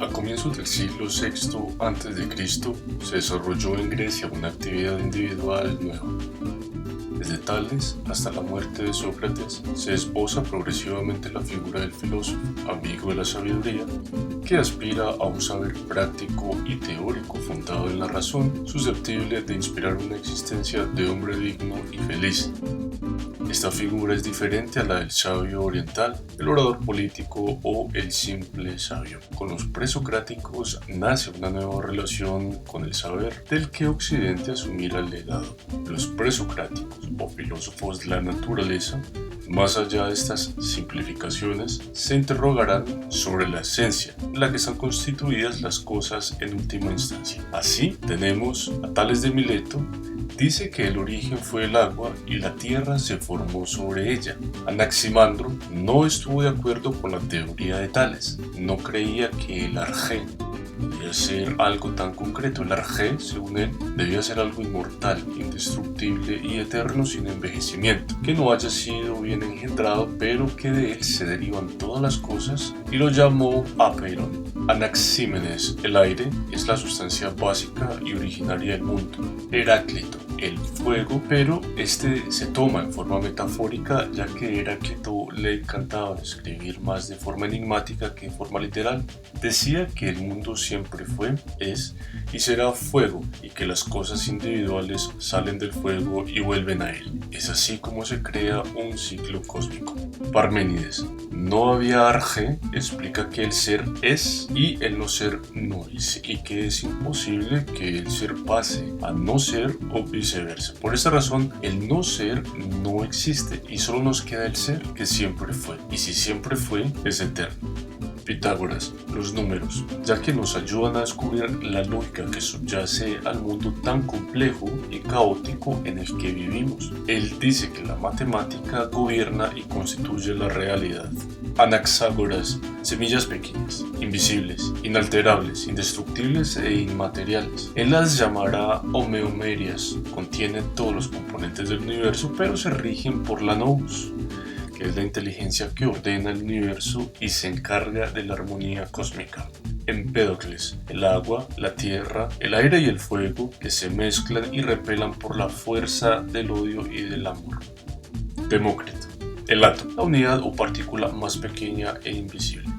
A comienzos del siglo VI a.C. se desarrolló en Grecia una actividad individual nueva. Desde Tales hasta la muerte de Sócrates se esboza progresivamente la figura del filósofo, amigo de la sabiduría, que aspira a un saber práctico y teórico fundado en la razón, susceptible de inspirar una existencia de hombre digno y feliz. Esta figura es diferente a la del sabio oriental, el orador político o el simple sabio. Con los presocráticos nace una nueva relación con el saber del que Occidente asumirá el legado. Los presocráticos o filósofos de la naturaleza, más allá de estas simplificaciones, se interrogarán sobre la esencia en la que están constituidas las cosas en última instancia. Así tenemos a Tales de Mileto. Dice que el origen fue el agua y la tierra se formó sobre ella. Anaximandro no estuvo de acuerdo con la teoría de Tales. No creía que el arjé debía ser algo tan concreto. El arjé, según él, debía ser algo inmortal, indestructible y eterno sin envejecimiento, que no haya sido bien engendrado, pero que de él se derivan todas las cosas, y lo llamó apeiron. Anaxímenes, el aire, es la sustancia básica y originaria del mundo. Heráclito, el fuego, pero este se toma en forma metafórica, ya que Heráclito le encantaba escribir más de forma enigmática que en forma literal. Decía que el mundo siempre fue, es y será fuego, y que las cosas individuales salen del fuego y vuelven a él. Es así como se crea un ciclo cósmico. Parménides, no había arjé, explica que el ser es y el no ser no es, y que es imposible que el ser pase a no ser o viceversa. Por esta razón, el no ser no existe y solo nos queda el ser, que siempre fue, y si siempre fue, es eterno. Pitágoras, los números, ya que nos ayudan a descubrir la lógica que subyace al mundo tan complejo y caótico en el que vivimos. Él dice que la matemática gobierna y constituye la realidad. Anaxágoras, semillas pequeñas, invisibles, inalterables, indestructibles e inmateriales. Él las llamará homeomerias, contienen todos los componentes del universo, pero se rigen por la nous, que es la inteligencia que ordena el universo y se encarga de la armonía cósmica. Empédocles, el agua, la tierra, el aire y el fuego, que se mezclan y repelan por la fuerza del odio y del amor. Demócrito, el átomo, la unidad o partícula más pequeña e invisible.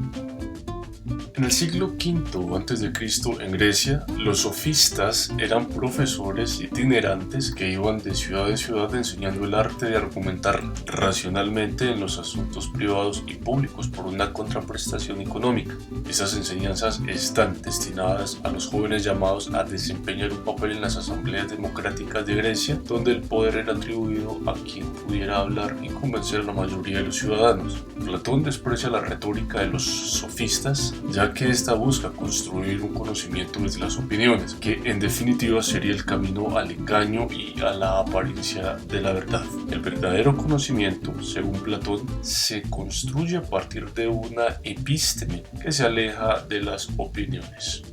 En el siglo V a.C. en Grecia, los sofistas eran profesores itinerantes que iban de ciudad en ciudad enseñando el arte de argumentar racionalmente en los asuntos privados y públicos por una contraprestación económica. Esas enseñanzas están destinadas a los jóvenes llamados a desempeñar un papel en las asambleas democráticas de Grecia, donde el poder era atribuido a quien pudiera hablar y convencer a la mayoría de los ciudadanos. Platón desprecia la retórica de los sofistas, ya que ésta busca construir un conocimiento desde las opiniones, que en definitiva sería el camino al engaño y a la apariencia de la verdad. El verdadero conocimiento, según Platón, se construye a partir de una epísteme que se aleja de las opiniones.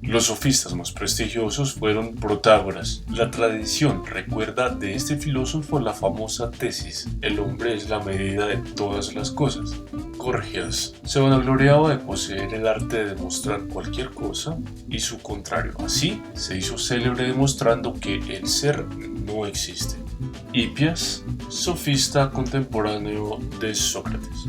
Los sofistas más prestigiosos fueron Protágoras. La tradición recuerda de este filósofo la famosa tesis: el hombre es la medida de todas las cosas. Gorgias se vanagloriaba de poseer el arte de demostrar cualquier cosa y su contrario. Así se hizo célebre demostrando que el ser no existe. Hipias, sofista contemporáneo de Sócrates.